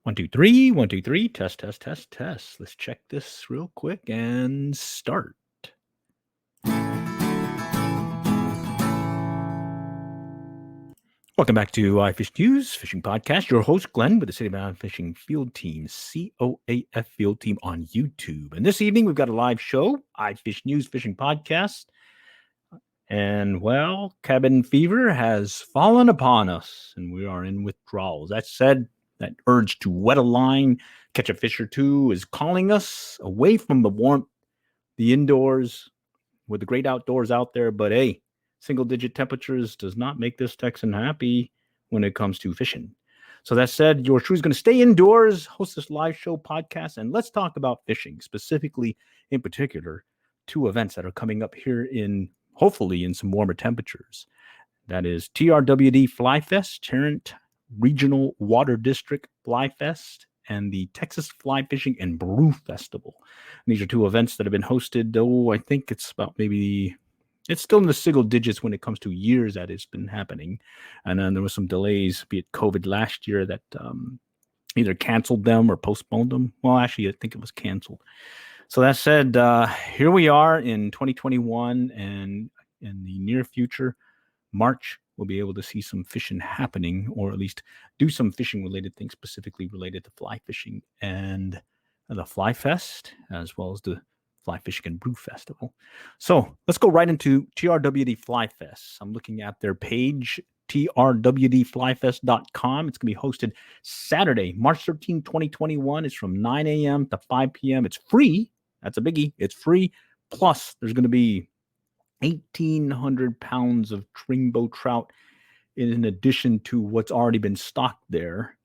One, two, three. One, two, three. Test, test, test, test. Let's check this real quick and start. Welcome back to IFishNews Fishing Podcast. Your host, Glenn, with the City Bound Fishing Field Team, COAF Field Team on YouTube. And this evening, we've got a live show, IFishNews Fishing Podcast. And, well, cabin fever has fallen upon us, and we are in withdrawals. That said, that urge to wet a line, catch a fish or two is calling us away from the warmth, the indoors, with the great outdoors out there. But, hey, single-digit temperatures does not make this Texan happy when it comes to fishing. So that said, yours truly is going to stay indoors, host this live show podcast, and let's talk about fishing, specifically, in particular, two events that are coming up here hopefully in some warmer temperatures. That is Trwd Fly Fest, Tarrant Regional Water District Fly Fest, and the Texas Fly Fishing and Brew Festival. And these are two events that have been hosted, I think it's about it's still in the single digits when it comes to years that it's been happening. And then there was some delays, be it COVID last year, that either canceled them or postponed them. Well, actually, I think it was canceled. So that said, here we are in 2021, and in the near future, March, we'll be able to see some fishing happening, or at least do some fishing-related things specifically related to fly fishing and the Fly Fest, as well as the Fly Fishing and Brew Festival. So let's go right into Trwd Fly Fest. I'm looking at their page, trwdflyfest.com. It's going to be hosted Saturday, March 13, 2021. It's from 9 a.m. to 5 p.m. It's free. That's a biggie. It's free. Plus, there's going to be 1,800 pounds of tringbow trout in addition to what's already been stocked there.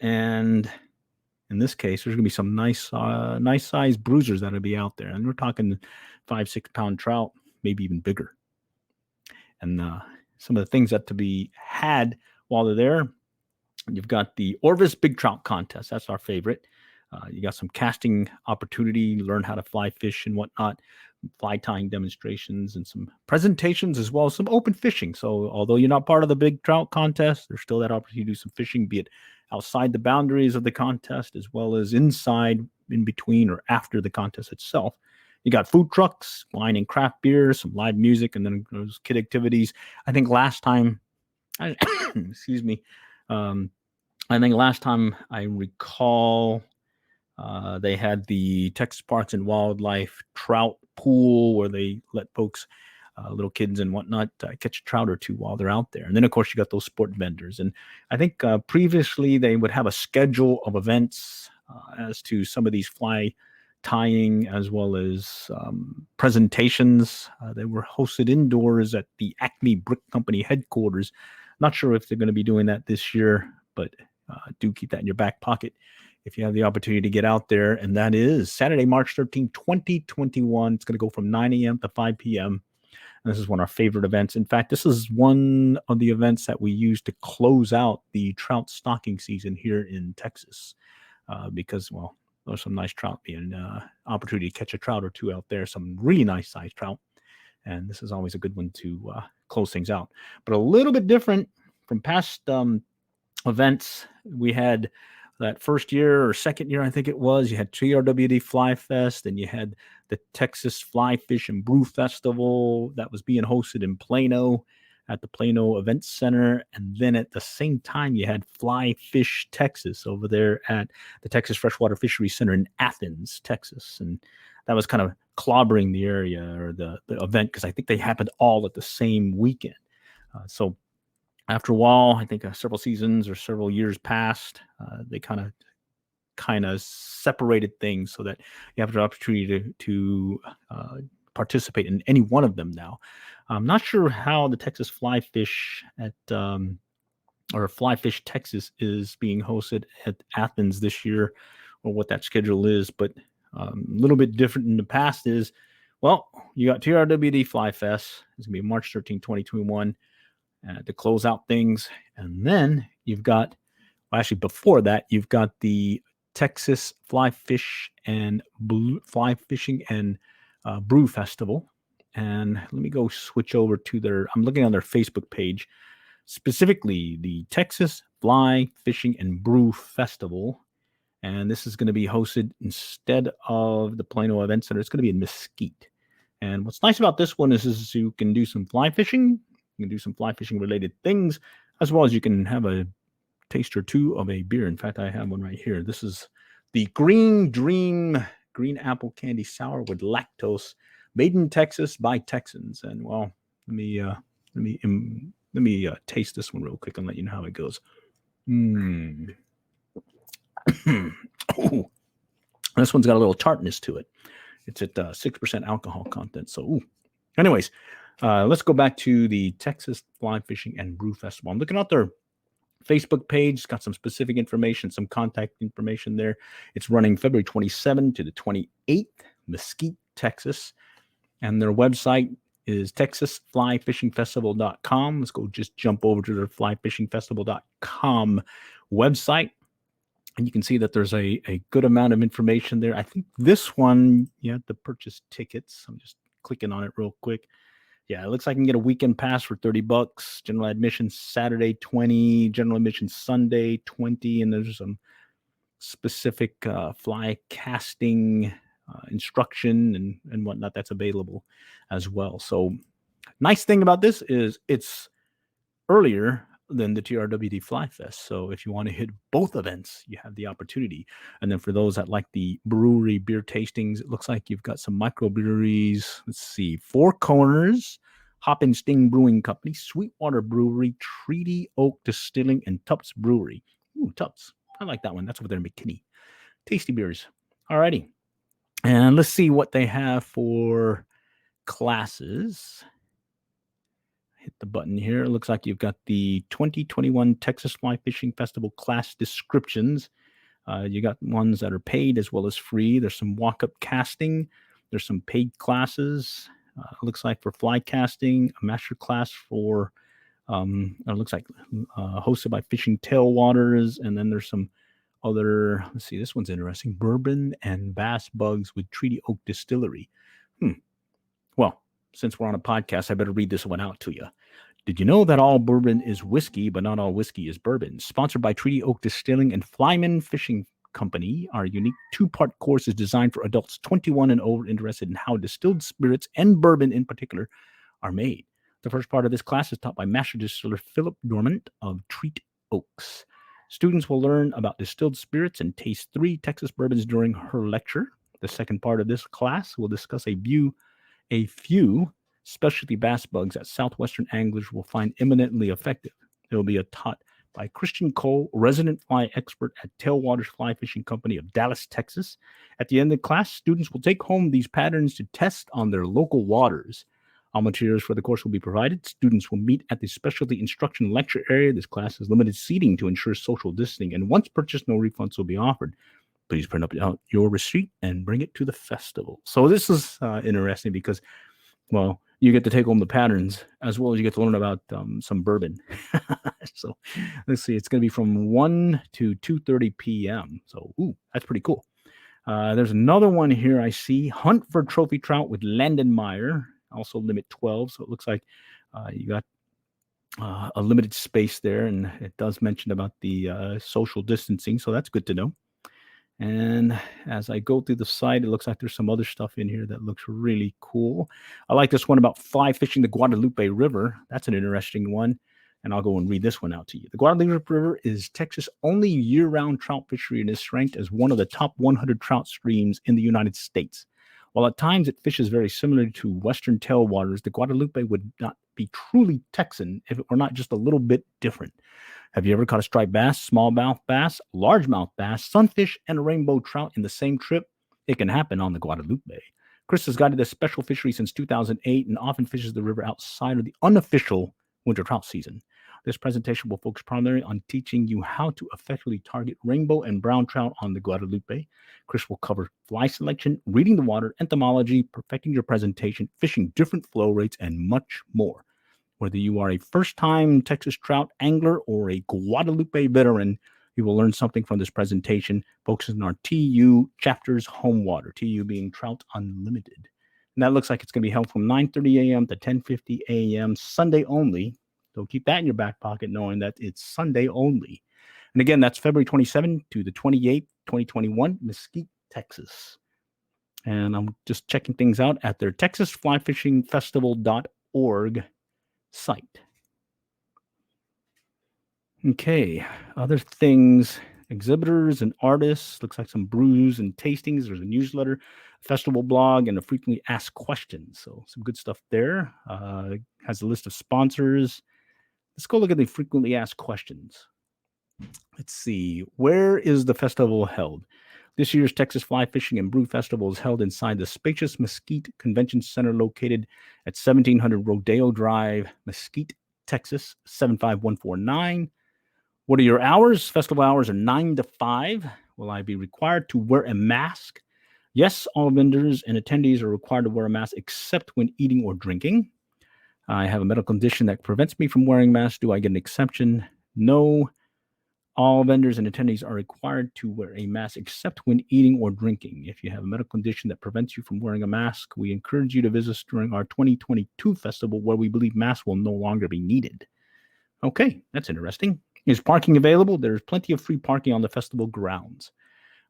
And in this case, there's going to be some nice size bruisers that'll be out there. And we're talking 5-6 pound trout, maybe even bigger. And some of the things that to be had while they're there, you've got the Orvis Big Trout Contest. That's our favorite. You got some casting opportunity, learn how to fly fish and whatnot, fly tying demonstrations, and some presentations, as well as some open fishing. So although you're not part of the Big Trout Contest, there's still that opportunity to do some fishing, be it outside the boundaries of the contest, as well as inside, in between, or after the contest itself. You got food trucks, wine and craft beer, some live music, and then those kid activities. I think last time, excuse me, I think last time I recall, they had the Texas Parks and Wildlife trout pool where they let folks, little kids and whatnot, catch a trout or two while they're out there. And then, of course, you got those sport vendors. And I think previously they would have a schedule of events as to some of these fly tying, as well as presentations. They were hosted indoors at the Acme Brick Company headquarters. Not sure if they're going to be doing that this year, but do keep that in your back pocket if you have the opportunity to get out there. And that is Saturday, March 13, 2021. It's going to go from 9 a.m. to 5 p.m. And this is one of our favorite events. In fact, this is one of the events that we use to close out the trout stocking season here in Texas because, well, there's some nice trout being opportunity to catch a trout or two out there, some really nice sized trout. And this is always a good one to close things out. But a little bit different from past events. We had that first year or second year, I think it was, you had Trwd Fly Fest, and you had the Texas Fly Fish and Brew Festival that was being hosted in Plano at the Plano Event Center. And then at the same time, you had Fly Fish Texas over there at the Texas Freshwater Fishery Center in Athens, Texas. And that was kind of clobbering the area or the event because I think they happened all at the same weekend. So after a while, I think several seasons or several years passed, they kind of separated things so that you have the opportunity to participate in any one of them now. I'm not sure how the Texas Fly Fish or Fly Fish Texas is being hosted at Athens this year, or what that schedule is, but a little bit different in the past is, well, you got Trwd Fly Fest. It's going to be March 13, 2021. To close out things. And then you've got, well, actually before that, you've got the Texas Fly Fishing and Brew Festival. And let me go switch over to I'm looking on their Facebook page, specifically the Texas Fly Fishing and Brew Festival. And this is going to be hosted instead of the Plano Event Center. It's going to be in Mesquite. And what's nice about this one is you can do some fly fishing. You can do some fly fishing related things, as well as you can have a taste or two of a beer. In fact, I have one right here. This is the Green Dream Green Apple Candy Sour with lactose, made in Texas by Texans. And well, let me taste this one real quick and let you know how it goes. Oh, this one's got a little tartness to it. It's at 6% alcohol content. So, anyways, let's go back to the Texas Fly Fishing and Brew Festival. I'm looking at their Facebook page. It's got some specific information, some contact information there. It's running February 27th to the 28th, Mesquite, Texas. And their website is texasflyfishingfestival.com. Let's go just jump over to their flyfishingfestival.com website. And you can see that there's a good amount of information there. I think this one, you have to purchase tickets. I'm just clicking on it real quick. Yeah, it looks like I can get a weekend pass for $30. General admission Saturday, $20. General admission Sunday, $20. And there's some specific fly casting instruction and whatnot that's available as well. So nice thing about this is it's earlier than the Trwd Fly Fest. So if you want to hit both events, you have the opportunity. And then for those that like the brewery beer tastings, it looks like you've got some microbreweries. Let's see, Four Corners, Hop and Sting Brewing Company, Sweetwater Brewery, Treaty Oak Distilling, and Tubbs Brewery. Ooh, Tubbs. I like that one. That's over there in McKinney. Tasty beers. All righty. And let's see what they have for classes. Hit the button here. It looks like you've got the 2021 Texas Fly Fishing Festival class descriptions. You got ones that are paid as well as free. There's some walk-up casting. There's some paid classes. It looks like for fly casting, a master class for, it looks like hosted by Fishing Tailwaters. And then there's some other, let's see, this one's interesting. Bourbon and Bass Bugs with Treaty Oak Distillery. Well, since we're on a podcast, I better read this one out to you. Did you know that all bourbon is whiskey, but not all whiskey is bourbon? Sponsored by Treaty Oak Distilling and Flyman Fishing Company, our unique two-part course is designed for adults 21 and over interested in how distilled spirits and bourbon in particular are made. The first part of this class is taught by Master Distiller Philip Dormant of Treat Oaks. Students will learn about distilled spirits and taste 3 Texas bourbons during her lecture. The second part of this class will discuss a few specialty bass bugs that Southwestern anglers will find eminently effective. It will be taught by Christian Cole, resident fly expert at Tailwaters Fly Fishing Company of Dallas, Texas. At the end of the class, students will take home these patterns to test on their local waters. All materials for the course will be provided. Students will meet at the specialty instruction lecture area. This class has limited seating to ensure social distancing, and once purchased, no refunds will be offered. Please print up your receipt and bring it to the festival. So this is interesting because, well, you get to take home the patterns as well as you get to learn about some bourbon. So let's see, it's going to be from 1 to 2:30 p.m. So, that's pretty cool. There's another one here I see. Hunt for Trophy Trout with Landon Meyer. Also limit 12. So it looks like you got a limited space there. And it does mention about the social distancing. So that's good to know. And as I go through the site, it looks like there's some other stuff in here that looks really cool. I like this one about fly fishing the Guadalupe River. That's an interesting one. And I'll go and read this one out to you. The Guadalupe River is Texas' only year-round trout fishery and is ranked as one of the top 100 trout streams in the United States. While at times it fishes very similar to Western tailwaters, the Guadalupe would not be truly Texan if it were not just a little bit different. Have you ever caught a striped bass, smallmouth bass, largemouth bass, sunfish, and a rainbow trout in the same trip? It can happen on the Guadalupe. Chris has guided this special fishery since 2008 and often fishes the river outside of the unofficial winter trout season. This presentation will focus primarily on teaching you how to effectively target rainbow and brown trout on the Guadalupe. Chris will cover fly selection, reading the water, entomology, perfecting your presentation, fishing different flow rates, and much more. Whether you are a first-time Texas trout angler or a Guadalupe veteran, you will learn something from this presentation, focusing on our TU chapter's home water, TU being Trout Unlimited. And that looks like it's going to be held from 9:30 a.m. to 10:50 a.m. Sunday only. So keep that in your back pocket, knowing that it's Sunday only. And again, that's February 27th to the 28th, 2021, Mesquite, Texas. And I'm just checking things out at their TexasFlyFishingFestival.org site. Okay, other things, exhibitors and artists, looks like some brews and tastings. There's a newsletter, festival blog, and a frequently asked questions. So some good stuff there. Has a list of sponsors. Let's go look at the frequently asked questions. Let's see, where is the festival held? This year's Texas Fly Fishing and Brew Festival is held inside the spacious Mesquite Convention Center located at 1700 Rodeo Drive, Mesquite, Texas, 75149. What are your hours? Festival hours are 9 to 5. Will I be required to wear a mask? Yes, all vendors and attendees are required to wear a mask except when eating or drinking. I have a medical condition that prevents me from wearing a mask. Do I get an exception? No. All vendors and attendees are required to wear a mask except when eating or drinking. If you have a medical condition that prevents you from wearing a mask, we encourage you to visit us during our 2022 festival where we believe masks will no longer be needed. Okay, that's interesting. Is parking available? There's plenty of free parking on the festival grounds.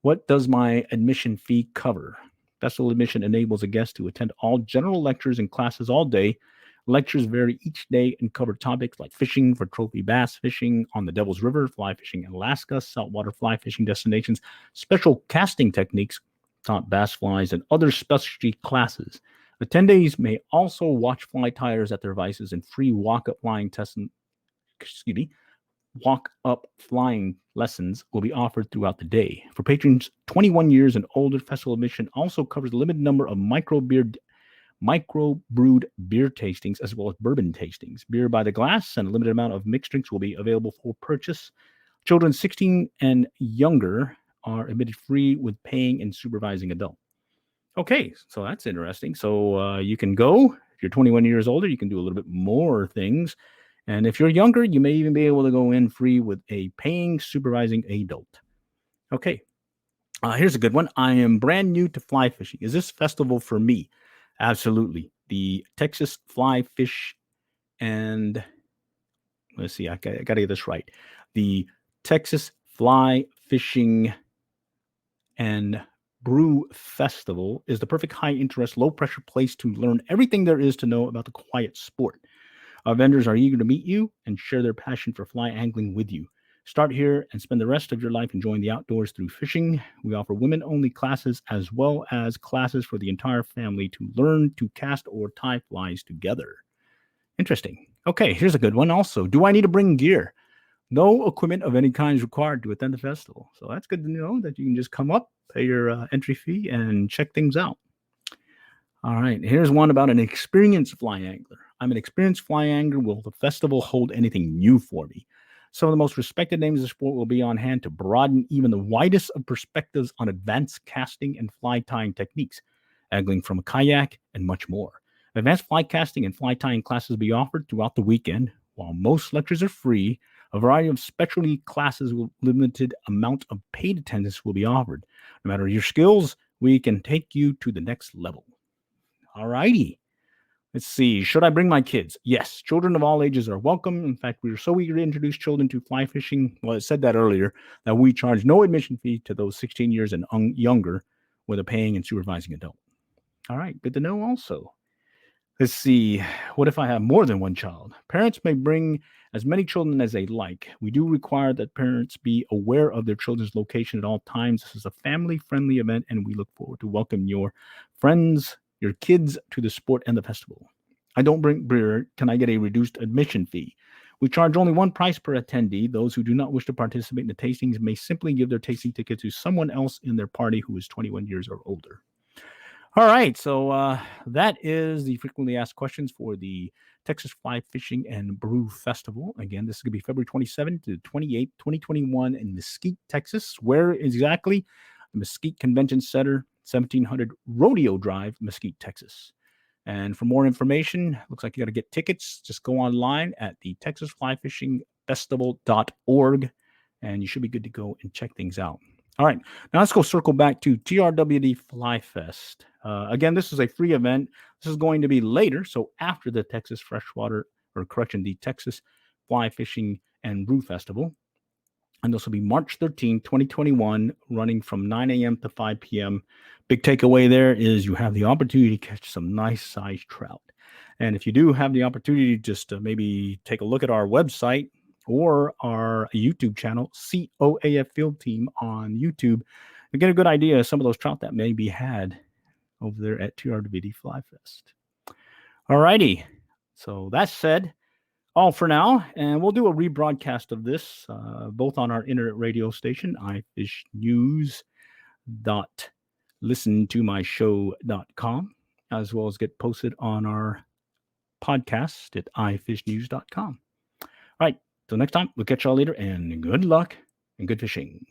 What does my admission fee cover? Festival admission enables a guest to attend all general lectures and classes all day. Lectures vary each day and cover topics like fishing for trophy bass fishing on the Devil's River, fly fishing in Alaska, saltwater fly fishing destinations, special casting techniques, taught bass flies, and other specialty classes. Attendees may also watch fly tyers at their devices and free walk-up flying lessons will be offered throughout the day. For patrons 21 years and older, festival admission also covers a limited number of micro-brewed beer tastings as well as bourbon tastings. Beer by the glass and a limited amount of mixed drinks will be available for purchase. Children 16 and younger are admitted free with paying and supervising adult. Okay, so that's interesting. So you can go. If you're 21 years older, you can do a little bit more things. And if you're younger, you may even be able to go in free with a paying supervising adult. Okay, here's a good one. I am brand new to fly fishing. Is this festival for me? Absolutely. The Texas Fly Fish and let's see, I got to get this right. The Texas Fly Fishing and Brew Festival is the perfect high interest, low pressure place to learn everything there is to know about the quiet sport. Our vendors are eager to meet you and share their passion for fly angling with you. Start here and spend the rest of your life enjoying the outdoors through fishing. We offer women-only classes as well as classes for the entire family to learn to cast or tie flies together. Interesting. Okay, here's a good one also. Do I need to bring gear? No equipment of any kind is required to attend the festival. So that's good to know that you can just come up, pay your entry fee, and check things out. All right, here's one about an experienced fly angler. I'm an experienced fly angler. Will the festival hold anything new for me? Some of the most respected names of the sport will be on hand to broaden even the widest of perspectives on advanced casting and fly tying techniques, angling from a kayak, and much more. Advanced fly casting and fly tying classes will be offered throughout the weekend. While most lectures are free, a variety of specialty classes with limited amount of paid attendance will be offered. No matter your skills, we can take you to the next level. All righty. Let's see. Should I bring my kids? Yes. Children of all ages are welcome. In fact, we are so eager to introduce children to fly fishing. Well, I said that earlier, that we charge no admission fee to those 16 years and younger with a paying and supervising adult. All right. Good to know also. Let's see. What if I have more than one child? Parents may bring as many children as they like. We do require that parents be aware of their children's location at all times. This is a family-friendly event, and we look forward to welcome your friends, your kids to the sport and the festival. I don't bring beer. Can I get a reduced admission fee? We charge only one price per attendee. Those who do not wish to participate in the tastings may simply give their tasting ticket to someone else in their party who is 21 years or older. All right, so that is the frequently asked questions for the Texas Fly Fishing and Brew Festival. Again, this is going to be February 27th to 28th, 2021 in Mesquite, Texas. Where exactly? The Mesquite Convention Center, 1700 Rodeo Drive, Mesquite, Texas. And for more information, looks like you got to get tickets. Just go online at the TexasFlyFishingFestival.org, and you should be good to go and check things out. All right, now let's go circle back to Trwd Fly Fest. Again, this is a free event. This is going to be later, so after the Texas the Texas Fly Fishing and Brew Festival. And this will be March 13, 2021, running from 9 a.m. to 5 p.m. Big takeaway there is you have the opportunity to catch some nice sized trout. And if you do have the opportunity, just to maybe take a look at our website or our YouTube channel, COAF Field Team on YouTube, you get a good idea of some of those trout that may be had over there at Trwd Fly Fest. All righty. So that said, all for now, and we'll do a rebroadcast of this both on our internet radio station, IFishNews.listentomyshow.com, as well as get posted on our podcast at IFishNews.com. All right, till next time, we'll catch y'all later, and good luck and good fishing.